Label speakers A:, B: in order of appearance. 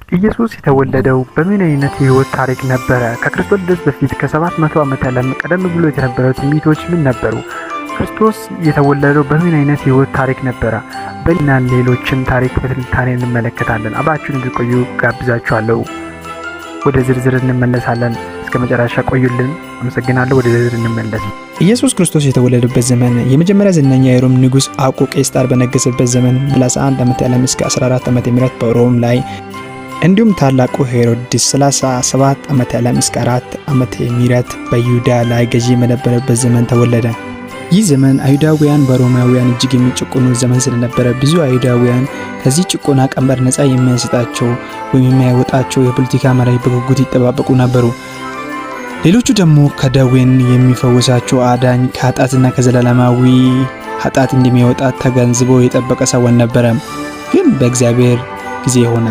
A: ኢየሱስ የተወለደው በምን አይነት የህይወት ታሪክ ነበረ? ከክርስቶስ ልደት በፊት ከ700 ዓመት ቀደም ብሎ የተነበሩ ትንቢቶች ምን ነበሩ? ክርስቶስ የተወለደው በምን አይነት የህይወት ታሪክ ነበረ? በእና ሌሎችን ታሪክ በትንታኔ እንመለከታለን። አብራችሁን እንድትቆዩ ጋብዛችኋለሁ። ወደ ዝርዝር እንመለሳለን። እስከ መጨረሻ ቆዩልን። አመሰግናለሁ። ወደ ዝርዝር እንመለስ።
B: ኢየሱስ ክርስቶስ የተወለደበት ዘመን የመጀመሪያ ዝነኛ የሮም ንጉስ አውቆ ቄስጣር በነገሰበት ዘመን 31 ዓመት ያለም እስከ 14 ዓመተ ምህረት በሮም ላይ እንዲሁም ታላቁ ሄሮድስ 37 ዓመት ያለም እስከ 4 ዓመተ ምህረት በይሁዳ ላይ ገዢ በነበረበት ዘመን ተወለደ። ይህ ዘመን አይሁዳውያን በሮማውያን እጅግ የሚጨቆኑ ዘመን ስለነበረ ብዙ አይሁዳውያን ከዚህ ጭቆና ቀንበር ነፃ የሚያወጣቸው ወይም የሚያወጣቸው የፖለቲካ መሪ በጉጉት ይጠባበቁ ነበሩ። ሌሎቹ ደግሞ ከደዌን የሚፈውሳቸው አዳኝ ከኃጢአትና ከዘላለማዊ ኃጢአት እንደሚያወጣ ተገንዝቦ የጠበቀ ሰው ነበረ። ግን በእግዚአብሔር ጊዜ ሆነ።